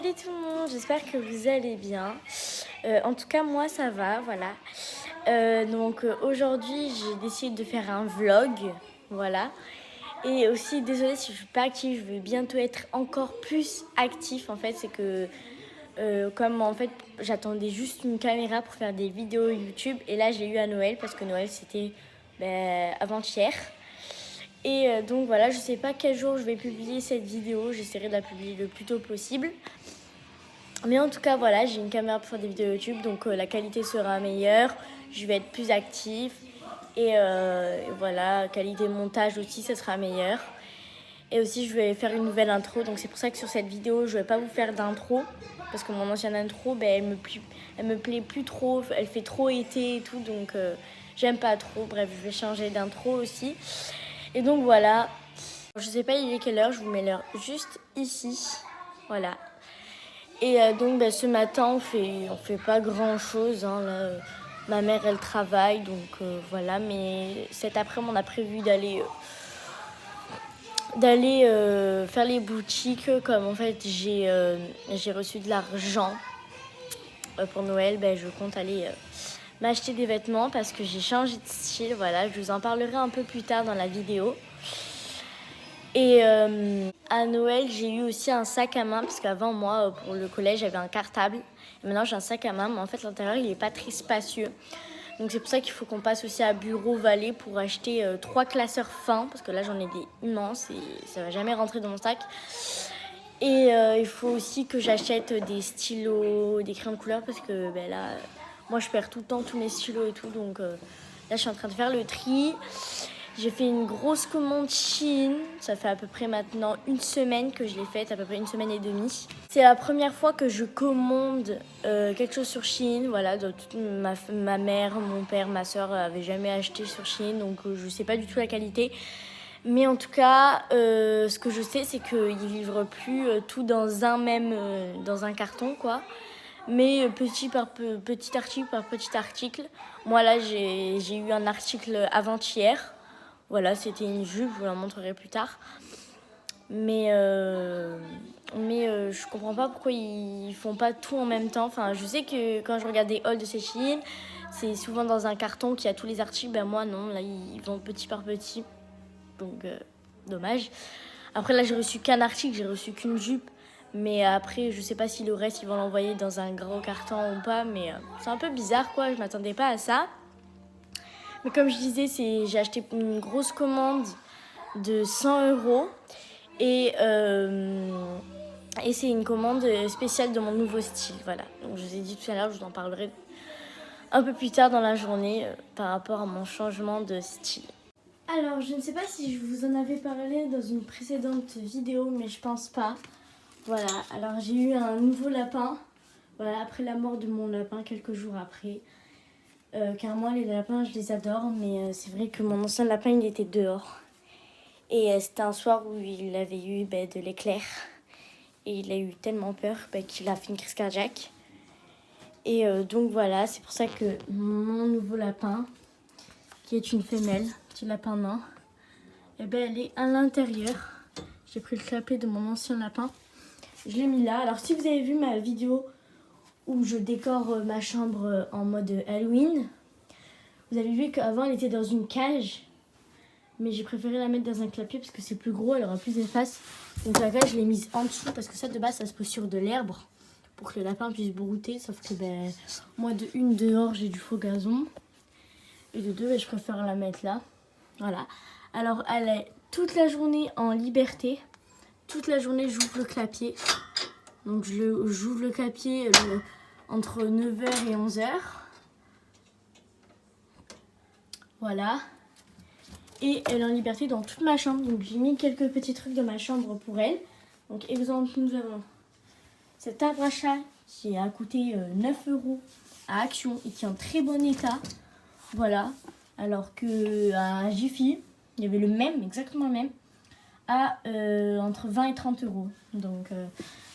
Salut tout le monde, j'espère que vous allez bien. En tout cas, moi ça va, voilà. Aujourd'hui, j'ai décidé de faire un vlog, voilà. Et aussi, désolée si je suis pas active, je vais bientôt être encore plus active. En fait, c'est que comme en fait j'attendais juste une caméra pour faire des vidéos YouTube, et là j'ai eu à Noël parce que Noël c'était avant-hier. Et donc voilà, je sais pas quel jour je vais publier cette vidéo, j'essaierai de la publier le plus tôt possible. Mais en tout cas, voilà, j'ai une caméra pour faire des vidéos YouTube, donc la qualité sera meilleure, je vais être plus active. Et voilà, qualité montage aussi, ça sera meilleur. Et aussi, je vais faire une nouvelle intro, donc c'est pour ça que sur cette vidéo, je vais pas vous faire d'intro. Parce que mon ancienne intro, elle me plaît plus trop, elle fait trop été et tout, donc j'aime pas trop. Bref, je vais changer d'intro aussi. Et donc voilà, je sais pas il est quelle heure, je vous mets l'heure juste ici. Voilà. Et ce matin, on fait pas grand-chose. Hein, là, ma mère, elle travaille, donc voilà. Mais cet après-midi, on a prévu d'aller faire les boutiques. Comme en fait, j'ai reçu de l'argent pour Noël, je compte aller m'acheter des vêtements parce que j'ai changé de style. Voilà, je vous en parlerai un peu plus tard dans la vidéo. Et à Noël, j'ai eu aussi un sac à main, parce qu'avant, moi, pour le collège, j'avais un cartable. Et maintenant, j'ai un sac à main, mais en fait, l'intérieur, il n'est pas très spacieux. Donc, c'est pour ça qu'il faut qu'on passe aussi à Bureau Vallée pour acheter 3 classeurs fins, parce que là, j'en ai des immenses et ça ne va jamais rentrer dans mon sac. Et il faut aussi que j'achète des stylos, des crayons de couleur, parce que là, moi, je perds tout le temps tous mes stylos et tout. Donc, là, je suis en train de faire le tri. J'ai fait une grosse commande Shein. Ça fait à peu près maintenant une semaine que je l'ai faite, à peu près une semaine et demie. C'est la première fois que je commande quelque chose sur Shein. Voilà, donc ma mère, mon père, ma soeur n'avaient jamais acheté sur Shein, donc je ne sais pas du tout la qualité. Mais en tout cas, ce que je sais, c'est qu'ils ne livrent plus tout dans un carton, quoi. Mais petit article par petit article. Moi, là, j'ai eu un article avant-hier. Voilà, c'était une jupe, je vous la montrerai plus tard. Mais je comprends pas pourquoi ils font pas tout en même temps. Enfin, je sais que quand je regarde des hauls de Shein, c'est souvent dans un carton qui a tous les articles. Moi, non, là, ils vont petit par petit. Donc, dommage. Après, là, j'ai reçu qu'un article, j'ai reçu qu'une jupe. Mais après, je sais pas si le reste, ils vont l'envoyer dans un gros carton ou pas. Mais c'est un peu bizarre, quoi. Je m'attendais pas à ça. Mais comme je disais, j'ai acheté une grosse commande de 100 €. Et c'est une commande spéciale de mon nouveau style. Voilà. Donc, je vous ai dit tout à l'heure, je vous en parlerai un peu plus tard dans la journée par rapport à mon changement de style. Alors, je ne sais pas si je vous en avais parlé dans une précédente vidéo, mais je pense pas. Voilà, alors j'ai eu un nouveau lapin. Voilà, après la mort de mon lapin, quelques jours après. Car moi, les lapins, je les adore, mais c'est vrai que mon ancien lapin, il était dehors. Et c'était un soir où il avait eu de l'éclair. Et il a eu tellement peur qu'il a fait une crise cardiaque. Et donc voilà, c'est pour ça que mon nouveau lapin, qui est une femelle, petit lapin nain, elle est à l'intérieur. J'ai pris le clapet de mon ancien lapin. Je l'ai mis là. Alors si vous avez vu ma vidéo où je décore ma chambre en mode Halloween, vous avez vu qu'avant elle était dans une cage. Mais j'ai préféré la mettre dans un clapier parce que c'est plus gros, elle aura plus d'espace. Donc la cage, je l'ai mise en dessous parce que ça de base, ça se pose sur de l'herbe pour que le lapin puisse brouter. Sauf que moi de une dehors, j'ai du faux gazon. Et de deux, je préfère la mettre là. Voilà. Alors elle est toute la journée en liberté. Toute la journée, j'ouvre le clapier. Donc j'ouvre le clapier entre 9 h et 11 h. Voilà. Et elle est en liberté dans toute ma chambre. Donc j'ai mis quelques petits trucs dans ma chambre pour elle. Donc exemple, nous avons cet arbre à chat qui a coûté 9 € à Action et qui est en très bon état. Voilà. Alors qu'à Jiffy, il y avait le même, exactement le même, à entre 20 et 30 €. Donc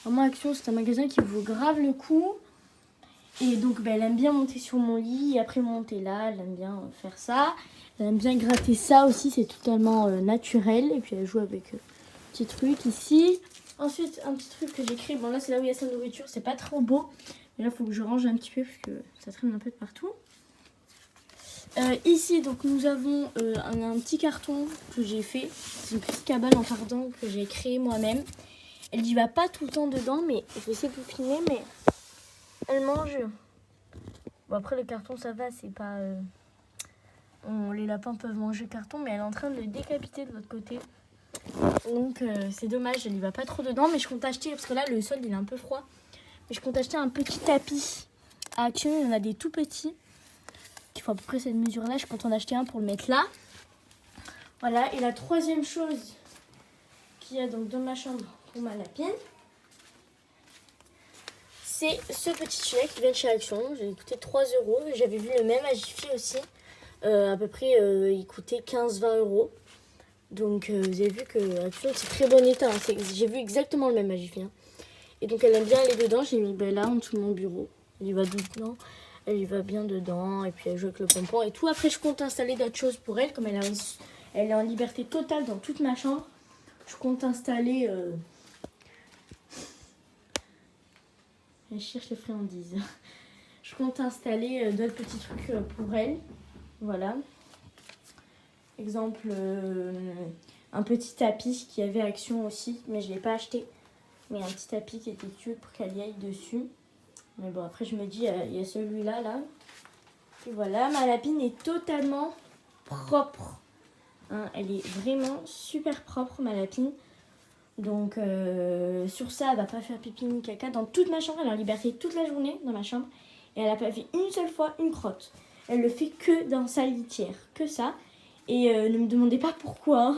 vraiment Action, c'est un magasin qui vaut grave le coup. Et donc elle aime bien monter sur mon lit et après monter là, elle aime bien faire ça. Elle aime bien gratter ça aussi, c'est totalement naturel. Et puis elle joue avec petit truc ici. Ensuite, un petit truc que j'ai créé. Bon, là, c'est là où il y a sa nourriture. C'est pas trop beau. Mais là, il faut que je range un petit peu parce que ça traîne un peu de partout. Ici, donc, nous avons un petit carton que j'ai fait. C'est une petite cabane en pardon que j'ai créée moi-même. Elle n'y va pas tout le temps dedans, mais je vais essayer de vous filmer, mais elle mange. Bon, après, le carton, ça va, c'est pas... les lapins peuvent manger le carton, mais elle est en train de le décapiter de l'autre côté. Donc, c'est dommage, elle n'y va pas trop dedans, mais je compte acheter, parce que là, le sol, il est un peu froid. Mais je compte acheter un petit tapis à Action. Il y en a des tout petits, qui font à peu près cette mesure-là. Je compte en acheter un pour le mettre là. Voilà, et la troisième chose qu'il y a donc dans ma chambre pour ma lapine, c'est ce petit tunnel qui vient de chez Action. J'ai coûté 3 euros. J'avais vu le même à Jiffy aussi. À peu près, il coûtait 15-20 euros. Donc, vous avez vu que Action, c'est très bon état. Hein. J'ai vu exactement le même à Jiffy. Hein. Et donc, elle aime bien aller dedans. J'ai mis là, en dessous de mon bureau. Elle y va dedans. Elle y va bien dedans. Et puis, elle joue avec le pompon et tout. Après, je compte installer d'autres choses pour elle. Comme elle est en liberté totale dans toute ma chambre. Je compte installer... Elle cherche les friandises. Je compte installer d'autres petits trucs pour elle. Voilà. Exemple, un petit tapis qui avait Action aussi, mais je ne l'ai pas acheté. Mais un petit tapis qui était cute pour qu'elle y aille dessus. Mais bon, après je me dis, il y a celui-là, là. Et voilà, ma lapine est totalement propre. Hein, elle est vraiment super propre, ma lapine. Donc, sur ça, elle va pas faire pipi ni caca. Dans toute ma chambre, elle est en liberté toute la journée dans ma chambre. Et elle n'a pas fait une seule fois une crotte. Elle le fait que dans sa litière, que ça. Et ne me demandez pas pourquoi.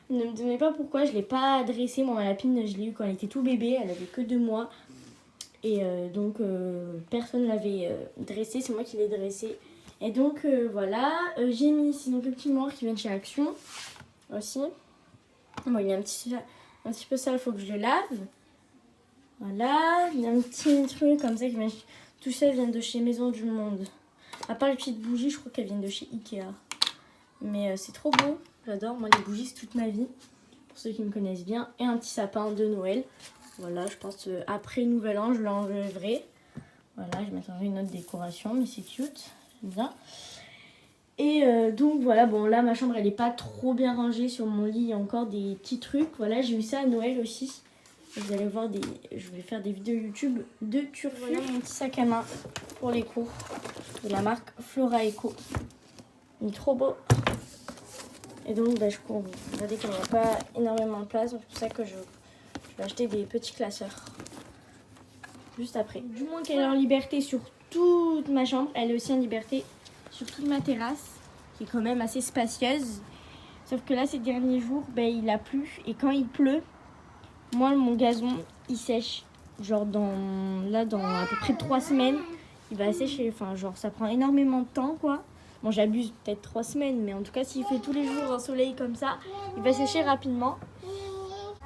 Ne me demandez pas pourquoi, je ne l'ai pas dressée. Moi, ma lapine, je l'ai eue quand elle était tout bébé. Elle avait que 2 mois. Et donc, personne ne l'avait dressée. C'est moi qui l'ai dressée. Et donc, voilà. J'ai mis ici donc, le petit noir qui vient de chez Action aussi. Bon, il est un petit peu sale, il faut que je le lave. Voilà. Il y a un petit truc comme ça qui vient... Tout ça vient de chez Maison du Monde. À part les petites bougies, je crois qu'elles viennent de chez Ikea. Mais c'est trop beau. J'adore. Moi, les bougies, c'est toute ma vie. Pour ceux qui me connaissent bien. Et un petit sapin de Noël. Voilà, je pense après Nouvel An, je l'enlèverai. Voilà, je mettrai une autre décoration. Mais c'est cute. J'aime bien. Et donc, voilà. Bon, là, ma chambre, elle n'est pas trop bien rangée. Sur mon lit, il y a encore des petits trucs. Voilà, j'ai eu ça à Noël aussi. Vous allez voir je vais faire des vidéos YouTube de turfu. Voilà mon petit sac à main pour les cours. De la marque Flora Eco. Il est trop beau. Et donc, je regardez qu'il n'y a pas énormément de place. Donc c'est pour ça que je vais acheter des petits classeurs. Juste après. Du moins qu'elle est en liberté sur toute ma chambre. Elle est aussi en liberté sur toute ma terrasse. Qui est quand même assez spacieuse. Sauf que là, ces derniers jours, il a plu. Et quand il pleut, moi, mon gazon, il sèche. Genre, dans à peu près 3 semaines, il va sécher. Enfin, genre, ça prend énormément de temps, quoi. Bon, j'abuse peut-être 3 semaines, mais en tout cas, s'il fait tous les jours un soleil comme ça, il va sécher rapidement.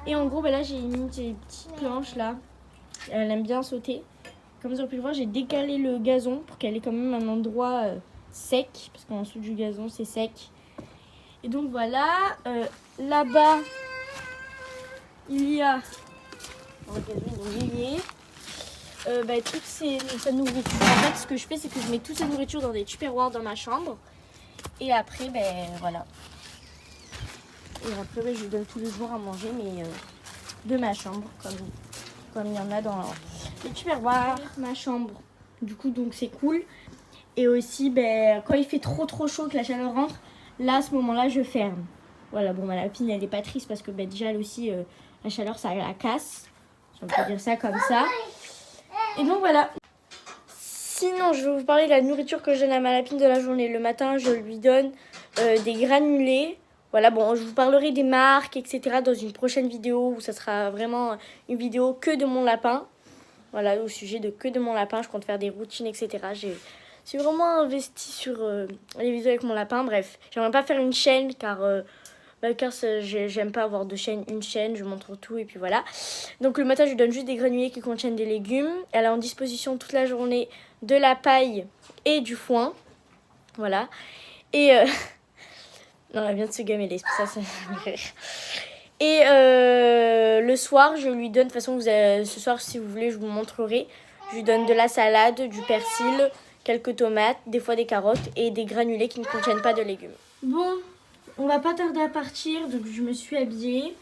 Et en gros, là, j'ai mis des petites planches, là. Elle aime bien sauter. Comme vous avez pu le voir, j'ai décalé le gazon pour qu'elle ait quand même un endroit sec. Parce qu'en dessous du gazon, c'est sec. Et donc, voilà. Là-bas, il y a... Dans le gazon, donc, il y a... toute sa nourriture. En fait, ce que je fais, c'est que je mets toute sa nourriture dans des tupperwares dans ma chambre. Et après, voilà. Et après, je lui donne tous les jours à manger, mais de ma chambre, comme il y en a dans les tupperwares, ma chambre. Du coup, donc c'est cool. Et aussi, quand il fait trop chaud, que la chaleur rentre, là, à ce moment-là, je ferme. Voilà, bon, ma lapine, elle est pas triste parce que déjà, elle aussi, la chaleur, ça la casse. Si on peut dire ça comme ça. Et donc, voilà. Sinon, je vais vous parler de la nourriture que je donne à ma lapine de la journée. Le matin, je lui donne des granulés. Voilà, bon, je vous parlerai des marques, etc. dans une prochaine vidéo où ça sera vraiment une vidéo que de mon lapin. Voilà, au sujet de que de mon lapin. Je compte faire des routines, etc. J'ai vraiment investi sur les vidéos avec mon lapin. Bref, j'aimerais pas faire une chaîne car j'aime pas avoir deux chaînes, une chaîne, je montre tout et puis voilà. Donc le matin, je lui donne juste des granulés qui contiennent des légumes. Elle a en disposition toute la journée de la paille et du foin. Voilà. Et... Non, elle vient de se gameler, c'est pour ça me fait rire. Et le soir, je lui donne, de toute façon, ce soir, si vous voulez, je vous montrerai. Je lui donne de la salade, du persil, quelques tomates, des fois des carottes et des granulés qui ne contiennent pas de légumes. Bon, on va pas tarder à partir, donc je me suis habillée.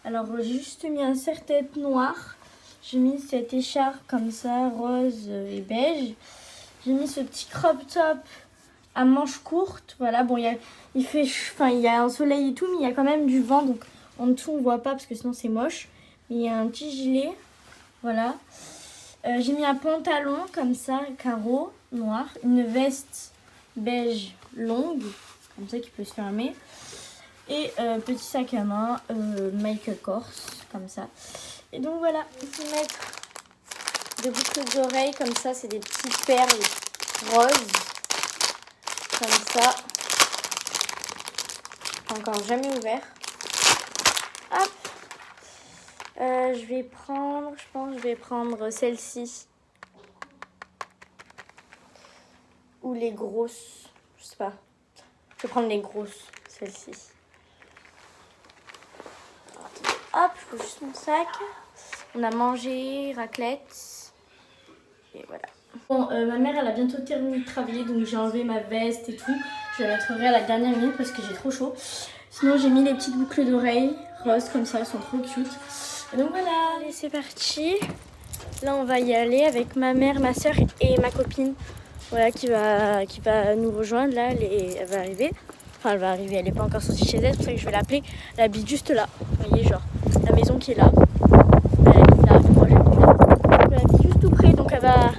Alors, j'ai juste mis un serre-tête noir. J'ai mis cette écharpe comme ça, rose et beige. J'ai mis ce petit crop top à manches courtes. Voilà, bon, il y a un soleil et tout, mais il y a quand même du vent, donc en dessous on voit pas parce que sinon c'est moche. Mais il y a un petit gilet, voilà. J'ai mis un pantalon comme ça, carreau noir, une veste beige longue, comme ça qui peut se fermer. Et petit sac à main, Michael Kors, comme ça. Et donc voilà, je vais mettre des boucles d'oreilles comme ça, c'est des petites perles roses. Comme ça. Encore jamais ouvert. Hop. Je pense que je vais prendre celle-ci. Ou les grosses. Je sais pas. Je vais prendre les grosses, celle-ci. Hop, je pose juste mon sac. On a mangé, raclette. Et voilà. Bon, ma mère, elle a bientôt terminé de travailler, donc j'ai enlevé ma veste et tout. Je la mettrai à la dernière minute parce que j'ai trop chaud. Sinon, j'ai mis les petites boucles d'oreilles roses comme ça, elles sont trop cute. Et donc voilà, allez, c'est parti. Là, on va y aller avec ma mère, ma soeur et ma copine. Voilà, qui va nous rejoindre. Là, elle va arriver. Enfin, elle va arriver, elle n'est pas encore sortie chez elle, c'est pour ça que je vais l'appeler. Elle habite juste là. Vous voyez, genre, la maison qui est là. Elle habite là, moi j'habite là. Elle habite juste tout près, donc là,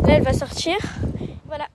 elle va sortir. Voilà.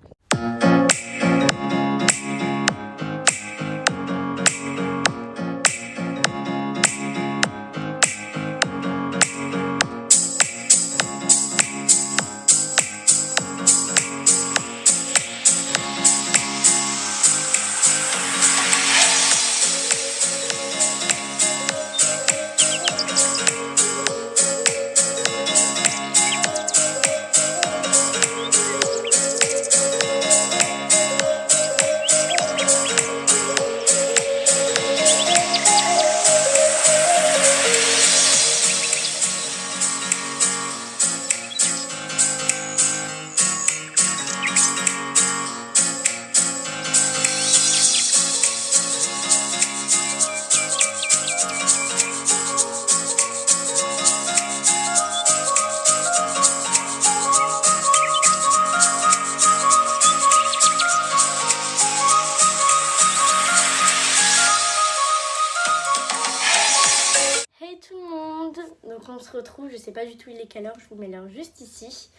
Donc on se retrouve, je sais pas du tout il est quelle heure, je vous mets l'heure juste ici.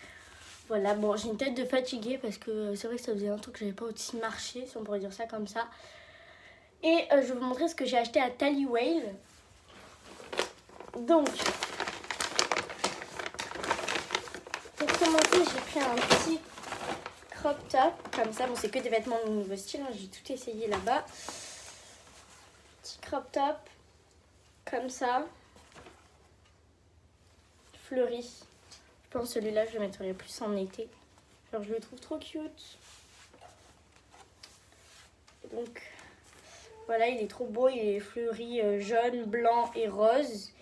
Voilà, bon j'ai une tête de fatiguée parce que c'est vrai que ça faisait longtemps que j'avais pas aussi marché, si on pourrait dire ça comme ça. Et je vais vous montrer ce que j'ai acheté à Tally Whale. Donc, pour commencer j'ai pris un petit crop top, comme ça, bon c'est que des vêtements de nouveau style, hein, j'ai tout essayé là-bas. Petit crop top, comme ça. Fleuri. Je pense celui-là je le mettrai plus en été. Genre je le trouve trop cute. Donc voilà, il est trop beau, il est fleuri jaune, blanc et rose.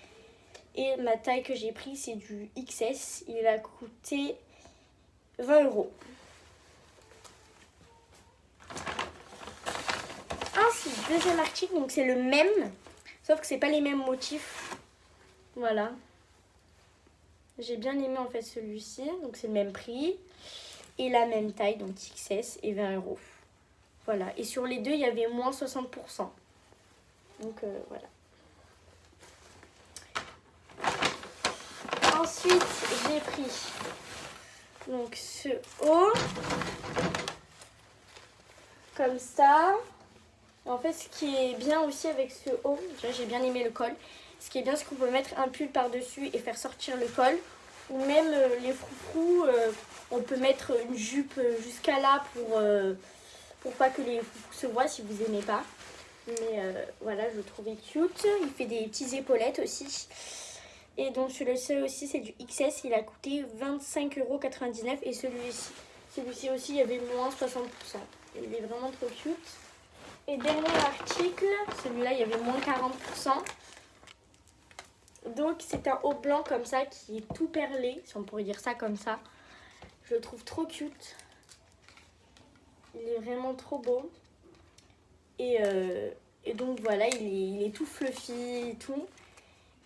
Et ma taille que j'ai pris c'est du XS. Il a coûté 20 €. Ensuite, deuxième article, donc c'est le même, sauf que c'est pas les mêmes motifs. Voilà. J'ai bien aimé en fait celui-ci, donc c'est le même prix et la même taille, donc XS et 20 €. Voilà, et sur les deux il y avait moins 60%. Donc voilà. Ensuite j'ai pris donc ce haut, comme ça. En fait ce qui est bien aussi avec ce haut, j'ai bien aimé le col. Ce qui est bien, c'est qu'on peut mettre un pull par-dessus et faire sortir le col. Ou même les froufrous, on peut mettre une jupe jusqu'à là pour pas que les froufrous se voient si vous aimez pas. Mais voilà, je le trouvais cute. Il fait des petites épaulettes aussi. Et donc celui-ci aussi, c'est du XS. Il a coûté 25,99 € et celui-ci aussi, il y avait moins 60%. Il est vraiment trop cute. Et dernier article, celui-là, il y avait moins 40%. Donc c'est un haut blanc comme ça qui est tout perlé, si on pourrait dire ça comme ça. Je le trouve trop cute. Il est vraiment trop beau. Et donc voilà, il est tout fluffy et tout.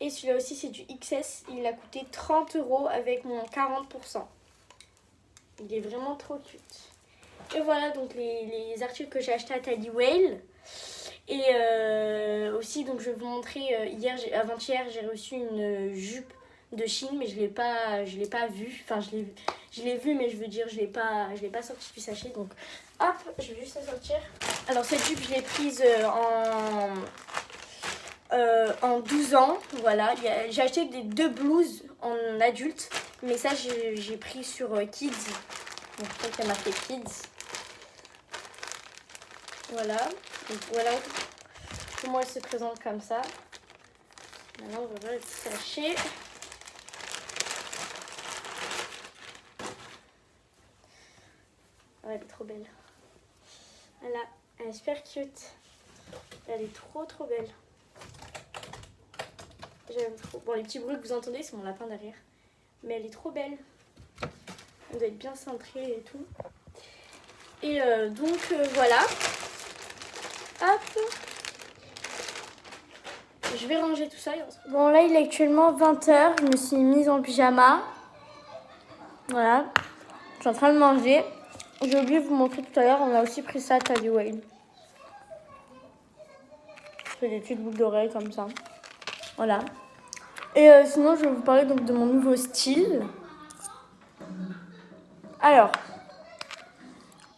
Et celui-là aussi c'est du XS. Il a coûté 30 € avec mon 40%. Il est vraiment trop cute. Et voilà donc les articles que j'ai achetés à Teddy Whale. Et aussi donc je vais vous montrer, avant-hier j'ai reçu une jupe de Chine, mais je l'ai pas vue. Enfin je l'ai vue, mais je veux dire je l'ai pas sortie du sachet. Donc hop, je vais juste la sortir. Alors cette jupe je l'ai prise en 12 ans, voilà. J'ai acheté des 2 blouses en adulte, mais ça j'ai pris sur Kids. Donc je crois qu'il y a marqué Kids. Voilà. Donc voilà comment elle se présente comme ça. Maintenant on va voir le petit sachet. Oh, elle est trop belle. Voilà, elle est super cute. Elle est trop belle. J'aime trop. Bon, les petits bruits que vous entendez, c'est mon lapin derrière. Mais elle est trop belle. Elle doit être bien cintrée et tout. Et voilà. Hop. Je vais ranger tout ça. Bon, là, il est actuellement 20h. Je me suis mise en pyjama. Voilà. Je suis en train de manger. J'ai oublié de vous montrer tout à l'heure. On a aussi pris ça à Teddy Whale. Je fais des petites boucles d'oreilles comme ça. Voilà. Et sinon, je vais vous parler donc de mon nouveau style. Alors,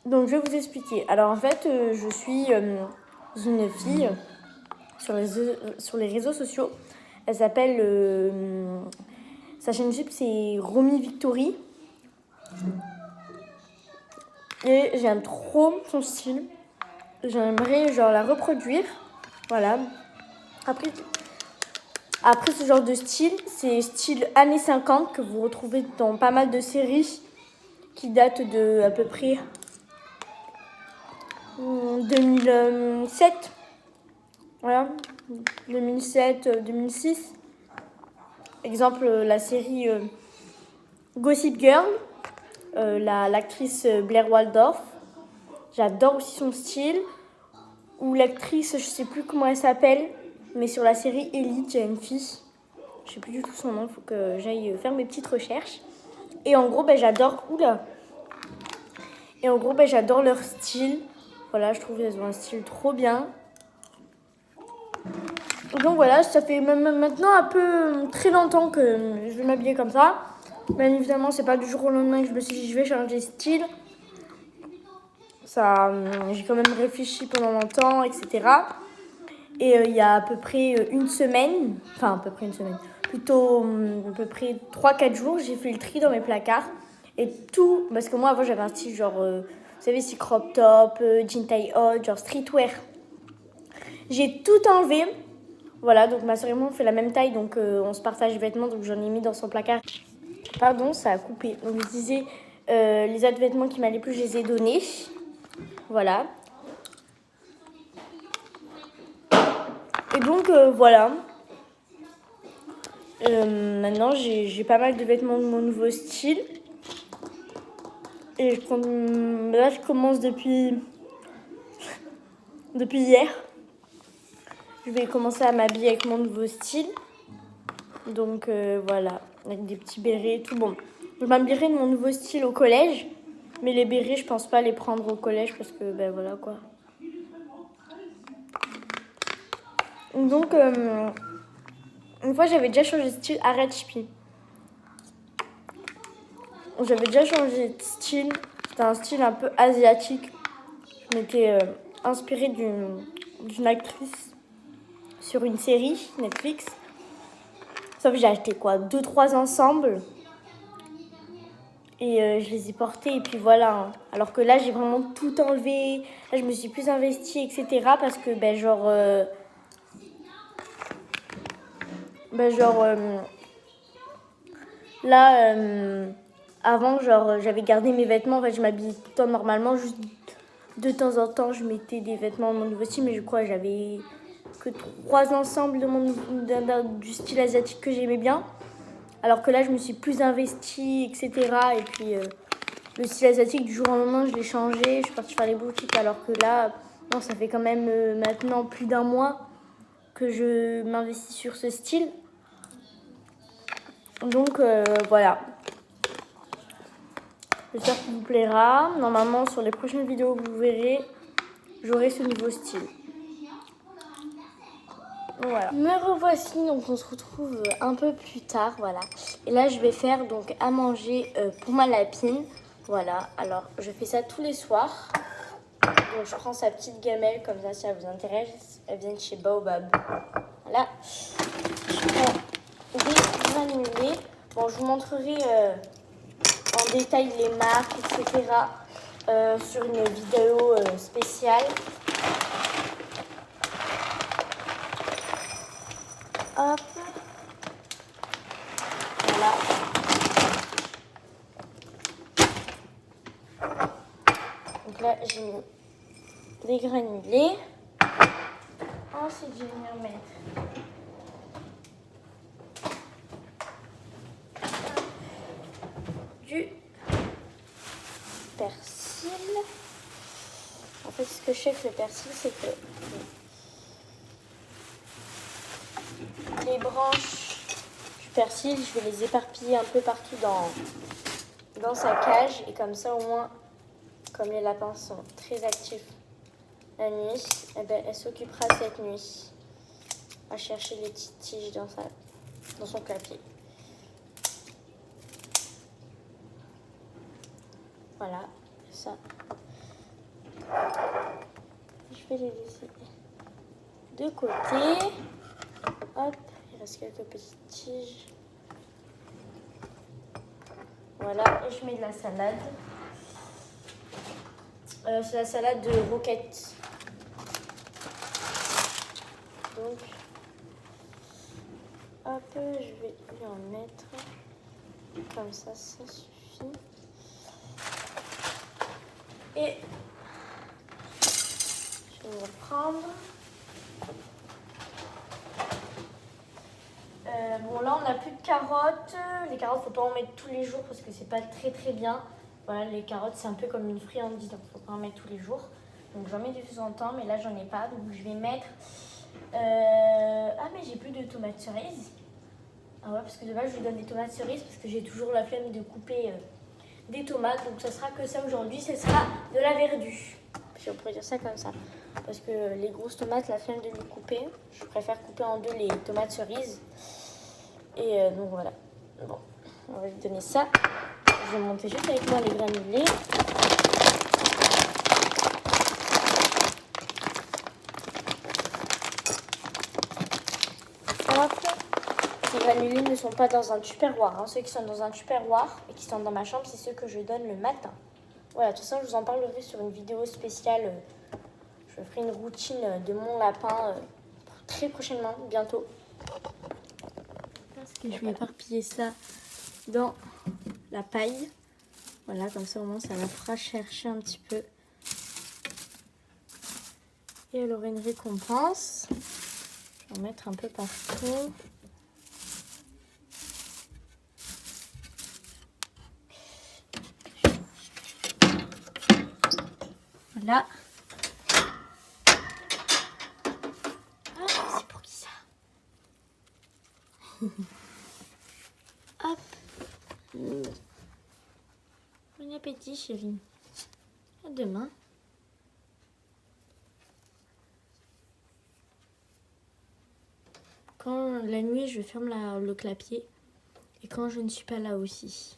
donc je vais vous expliquer. Alors en fait, je suis une fille sur les réseaux sociaux. Elle s'appelle... sa chaîne YouTube, c'est Romy Victory. Et j'aime trop son style. J'aimerais genre la reproduire. Voilà. Après ce genre de style, c'est style années 50 que vous retrouvez dans pas mal de séries qui datent de à peu près 2007. Voilà. 2007, 2006. Exemple, la série Gossip Girl, l'actrice Blair Waldorf. J'adore aussi son style. Ou l'actrice, je sais plus comment elle s'appelle, mais sur la série Elite, il y a une fille. Je sais plus du tout son nom, il faut que j'aille faire mes petites recherches. Et en gros, j'adore... Oula. Et en gros, j'adore leur style. Voilà, je trouve qu'elles ont un style trop bien. Donc voilà, ça fait maintenant un peu très longtemps que je vais m'habiller comme ça. Bien évidemment, c'est pas du jour au lendemain que je me suis dit je vais changer de style. Ça, j'ai quand même réfléchi pendant longtemps, etc. Et il y a à peu près une semaine, enfin à peu près une semaine, plutôt à peu près 3-4 jours, j'ai fait le tri dans mes placards. Et tout, parce que moi avant j'avais un style genre, vous savez, si crop top, jean taille haute, genre streetwear. J'ai tout enlevé. Voilà, donc ma soeur et moi on fait la même taille, donc on se partage les vêtements, donc j'en ai mis dans son placard. Pardon, ça a coupé. Donc je disais, les autres vêtements qui m'allaient plus, je les ai donnés. Voilà. Et donc voilà. Maintenant j'ai pas mal de vêtements de mon nouveau style. Et là je commence depuis hier. Je vais commencer à m'habiller avec mon nouveau style. Donc voilà, avec des petits bérets et tout. Bon, je m'habillerai de mon nouveau style au collège. Mais les bérets, je pense pas les prendre au collège parce que voilà quoi. Donc une fois j'avais déjà changé de style à Red Chippy. J'avais déjà changé de style. C'était un style un peu asiatique. Je m'étais inspirée d'une actrice sur une série Netflix. Sauf que j'ai acheté quoi 2-3 ensembles. Et je les ai portés et puis voilà. Alors que là, j'ai vraiment tout enlevé. Là, je me suis plus investie, etc. Parce que, là, avant, j'avais gardé mes vêtements. En fait, je m'habillais tout le temps normalement. Juste de temps en temps, je mettais des vêtements de mon nouveau style. Mais je crois que que 3 ensembles du style asiatique que j'aimais bien. Alors que là, je me suis plus investie, etc. Et puis, le style asiatique, du jour au lendemain, je l'ai changé. Je suis partie faire les boutiques. Alors que là, non, ça fait quand même maintenant plus d'1 mois que je m'investis sur ce style. Donc, voilà. J'espère qu'il vous plaira. Normalement, sur les prochaines vidéos, vous verrez, j'aurai ce nouveau style. Voilà. Me revoici, donc on se retrouve un peu plus tard, voilà. Et là, je vais faire donc à manger pour ma lapine. Voilà, alors je fais ça tous les soirs. Donc je prends sa petite gamelle, comme ça, si ça vous intéresse. Elle vient de chez Baobab. Voilà. Je prends des granulés. Bon, je vous montrerai en détail les marques, etc. Sur une vidéo spéciale. Hop. Voilà. Donc là, j'ai mis des granulés. Ensuite, je vais venir mettre du persil. En fait, ce que je fais avec le persil, c'est que les branches du persil, je vais les éparpiller un peu partout dans sa cage. Et comme ça, au moins, comme les lapins sont très actifs la nuit, eh ben, elle s'occupera cette nuit à chercher les petites tiges dans son clapier. Voilà, ça. Je vais les laisser de côté. Hop, il reste quelques petites tiges. Voilà, et je mets de la salade. C'est la salade de roquette. Donc, hop, je vais lui en mettre. Comme ça suffit. Et je vais me prendre. Bon, là, on n'a plus de carottes. Les carottes, faut pas en mettre tous les jours parce que c'est pas très très bien. Voilà, les carottes, c'est un peu comme une friandise, donc faut pas en mettre tous les jours. Donc, j'en mets de temps en temps, mais là, j'en ai pas. Donc, je vais mettre... Ah, mais j'ai plus de tomates cerises. Ah ouais, parce que de base, je lui donne des tomates cerises parce que j'ai toujours la flemme de couper des tomates. Donc, ça sera que ça aujourd'hui. Ce sera de la verdue. Si on pourrait dire ça comme ça. Parce que les grosses tomates, la flemme de les couper. Je préfère couper en deux les tomates cerises. Et donc voilà. Bon, on va lui donner ça. Je vais monter juste avec moi les granulés. Hop. Ces granulés ne sont pas dans un tupperware. Hein. Ceux qui sont dans un tupperware et qui sont dans ma chambre, c'est ceux que je donne le matin. Voilà, tout ça, je vous en parlerai sur une vidéo spéciale. Je ferai une routine de mon lapin très prochainement, bientôt. Parce que je vais éparpiller ça dans la paille. Voilà, comme ça au moins ça la fera chercher un petit peu. Et elle aura une récompense. Je vais en mettre un peu partout. Voilà. Ah, c'est pour qui ça? Hop. Bon appétit, chérie. À demain. Quand la nuit, je ferme le clapier. Et quand je ne suis pas là aussi.